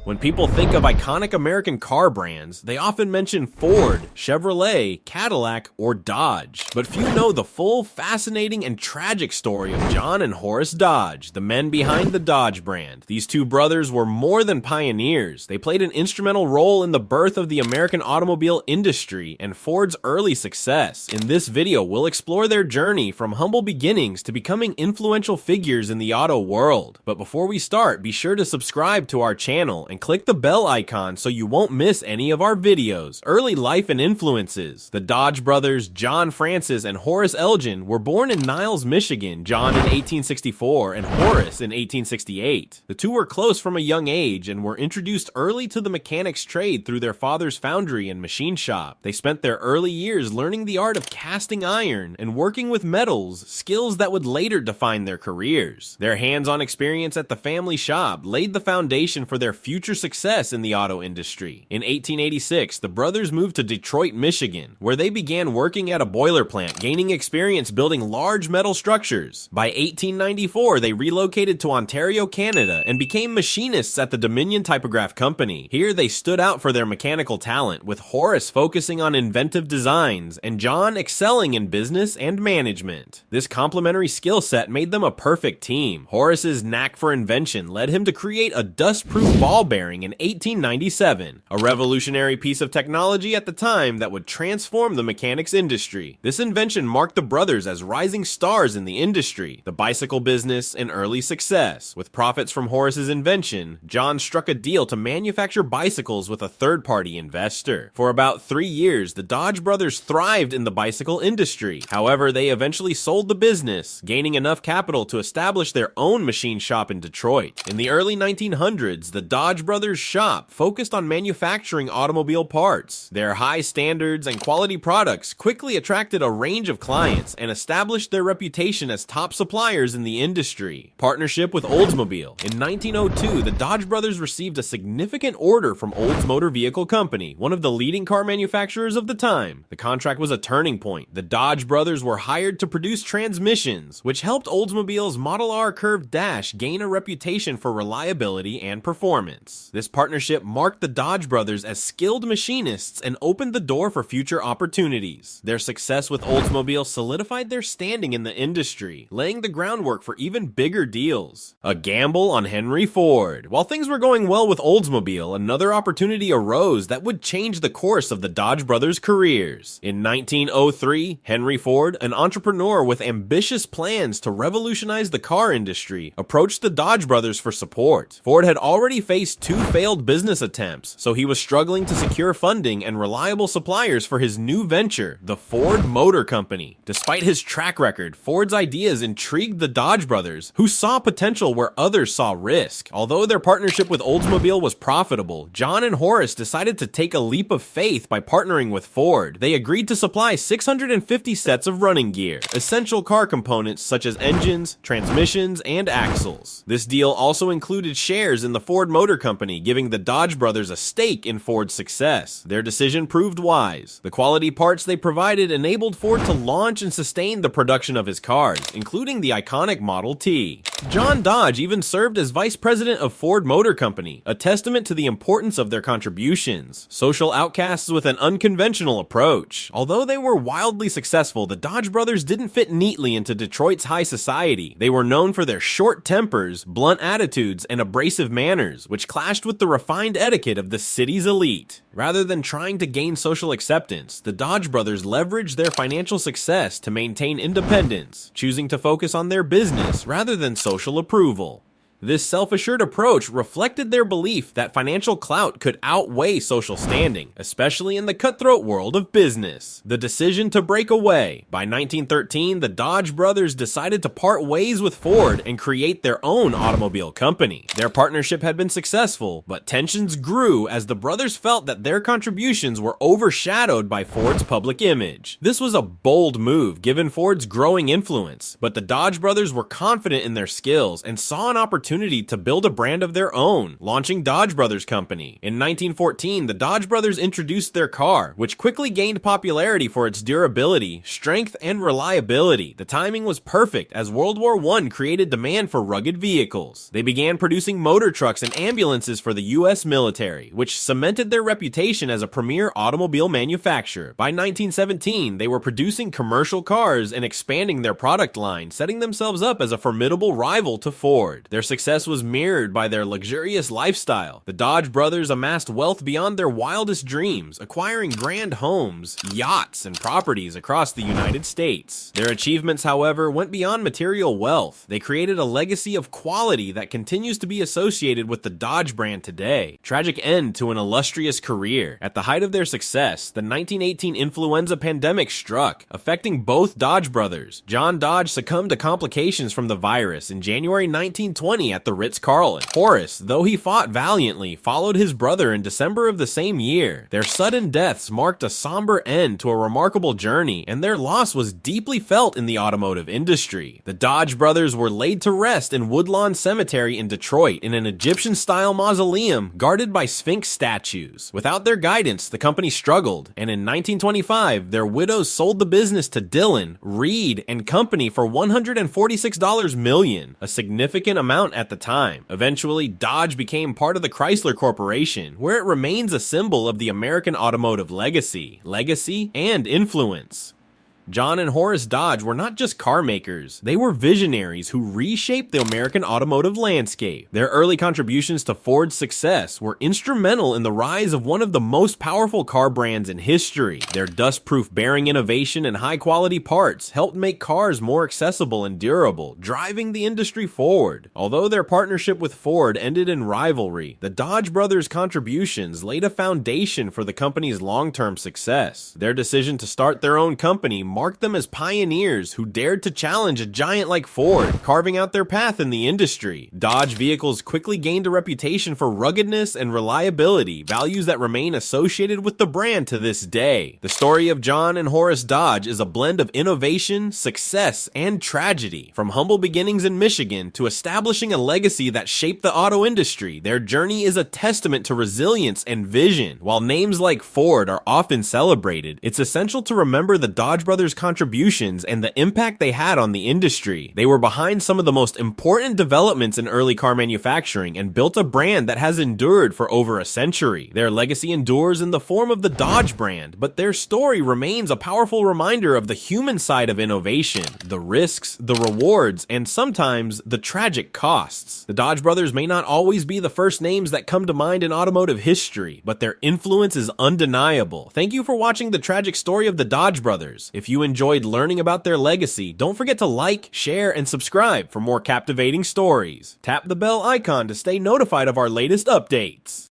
When people think of iconic American car brands, they often mention Ford, Chevrolet, Cadillac, or Dodge. But few know the full, fascinating, and tragic story of John and Horace Dodge, the men behind the Dodge brand. These two brothers were more than pioneers. They played an instrumental role in the birth of the American automobile industry and Ford's early success. In this video, we'll explore their journey from humble beginnings to becoming influential figures in the auto world. But before we start, be sure to subscribe to our channel and click the bell icon so you won't miss any of our videos. Early life and influences. The Dodge brothers, John Francis and Horace Elgin, were born in Niles, Michigan, John in 1864 and Horace in 1868. The two were close from a young age and were introduced early to the mechanic's trade through their father's foundry and machine shop. They spent their early years learning the art of casting iron and working with metals, skills that would later define their careers. Their hands-on experience at the family shop laid the foundation for their future success in the auto industry. In 1886, the brothers moved to Detroit, Michigan, where they began working at a boiler plant, gaining experience building large metal structures. By 1894, they relocated to Ontario, Canada, and became machinists at the Dominion Typograph Company. Here, they stood out for their mechanical talent, with Horace focusing on inventive designs and John excelling in business and management. This complementary skill set made them a perfect team. Horace's knack for invention led him to create a dust-proof ball bearing in 1897, a revolutionary piece of technology at the time that would transform the mechanics industry. This invention marked the brothers as rising stars in the industry, the bicycle business, and early success. With profits from Horace's invention, John struck a deal to manufacture bicycles with a third-party investor. For about 3 years, the Dodge brothers thrived in the bicycle industry. However, they eventually sold the business, gaining enough capital to establish their own machine shop in Detroit. In the early 1900s, the Dodge brothers' shop focused on manufacturing automobile parts. Their high standards and quality products quickly attracted a range of clients and established their reputation as top suppliers in the industry. Partnership with Oldsmobile. In 1902, the Dodge brothers received a significant order from Olds Motor Vehicle Company, one of the leading car manufacturers of the time. The contract was a turning point. The Dodge brothers were hired to produce transmissions, which helped Oldsmobile's Model R Curved Dash gain a reputation for reliability and performance. This partnership marked the Dodge brothers as skilled machinists and opened the door for future opportunities. Their success with Oldsmobile solidified their standing in the industry, laying the groundwork for even bigger deals. A gamble on Henry Ford. While things were going well with Oldsmobile, another opportunity arose that would change the course of the Dodge brothers' careers. In 1903, Henry Ford, an entrepreneur with ambitious plans to revolutionize the car industry, approached the Dodge brothers for support. Ford had already faced 2 failed business attempts, so he was struggling to secure funding and reliable suppliers for his new venture, the Ford Motor Company. Despite his track record, Ford's ideas intrigued the Dodge brothers, who saw potential where others saw risk. Although their partnership with Oldsmobile was profitable, John and Horace decided to take a leap of faith by partnering with Ford. They agreed to supply 650 sets of running gear, essential car components such as engines, transmissions, and axles. This deal also included shares in the Ford Motor Company, giving the Dodge brothers a stake in Ford's success. Their decision proved wise. The quality parts they provided enabled Ford to launch and sustain the production of his cars, including the iconic Model T. John Dodge even served as vice president of Ford Motor Company, a testament to the importance of their contributions. Social outcasts with an unconventional approach. Although they were wildly successful, the Dodge brothers didn't fit neatly into Detroit's high society. They were known for their short tempers, blunt attitudes, and abrasive manners, which clashed with the refined etiquette of the city's elite. Rather than trying to gain social acceptance, the Dodge brothers leveraged their financial success to maintain independence, choosing to focus on their business rather than social approval. This self-assured approach reflected their belief that financial clout could outweigh social standing, especially in the cutthroat world of business. The decision to break away. By 1913, the Dodge brothers decided to part ways with Ford and create their own automobile company. Their partnership had been successful, but tensions grew as the brothers felt that their contributions were overshadowed by Ford's public image. This was a bold move given Ford's growing influence, but the Dodge brothers were confident in their skills and saw an opportunity opportunity to build a brand of their own, launching Dodge Brothers Company. In 1914, the Dodge Brothers introduced their car, which quickly gained popularity for its durability, strength, and reliability. The timing was perfect as World War I created demand for rugged vehicles. They began producing motor trucks and ambulances for the U.S. military, which cemented their reputation as a premier automobile manufacturer. By 1917, they were producing commercial cars and expanding their product line, setting themselves up as a formidable rival to Ford. Their success was mirrored by their luxurious lifestyle. The Dodge brothers amassed wealth beyond their wildest dreams, acquiring grand homes, yachts, and properties across the United States. Their achievements, however, went beyond material wealth. They created a legacy of quality that continues to be associated with the Dodge brand today. Tragic end to an illustrious career. At the height of their success, the 1918 influenza pandemic struck, affecting both Dodge brothers. John Dodge succumbed to complications from the virus in January 1920 at the Ritz-Carlton. Horace, though he fought valiantly, followed his brother in December of the same year. Their sudden deaths marked a somber end to a remarkable journey, and their loss was deeply felt in the automotive industry. The Dodge brothers were laid to rest in Woodlawn Cemetery in Detroit in an Egyptian-style mausoleum guarded by Sphinx statues. Without their guidance, the company struggled, and in 1925, their widows sold the business to Dillon, Reed, and Company for $146 million, a significant amount at the time. Eventually, Dodge became part of the Chrysler Corporation, where it remains a symbol of the American automotive legacy, and influence. John and Horace Dodge were not just car makers, they were visionaries who reshaped the American automotive landscape. Their early contributions to Ford's success were instrumental in the rise of one of the most powerful car brands in history. Their dust-proof bearing innovation and high-quality parts helped make cars more accessible and durable, driving the industry forward. Although their partnership with Ford ended in rivalry, the Dodge brothers' contributions laid a foundation for the company's long-term success. Their decision to start their own company marked them as pioneers who dared to challenge a giant like Ford, carving out their path in the industry. Dodge vehicles quickly gained a reputation for ruggedness and reliability, values that remain associated with the brand to this day. The story of John and Horace Dodge is a blend of innovation, success, and tragedy. From humble beginnings in Michigan to establishing a legacy that shaped the auto industry, their journey is a testament to resilience and vision. While names like Ford are often celebrated, it's essential to remember the Dodge brothers' contributions and the impact they had on the industry. They were behind some of the most important developments in early car manufacturing and built a brand that has endured for over a century. Their legacy endures in the form of the Dodge brand, but their story remains a powerful reminder of the human side of innovation, the risks, the rewards, and sometimes the tragic costs. The Dodge brothers may not always be the first names that come to mind in automotive history, but their influence is undeniable. Thank you for watching the tragic story of the Dodge brothers. If you enjoyed learning about their legacy, don't forget to like, share, and subscribe for more captivating stories. Tap the bell icon to stay notified of our latest updates.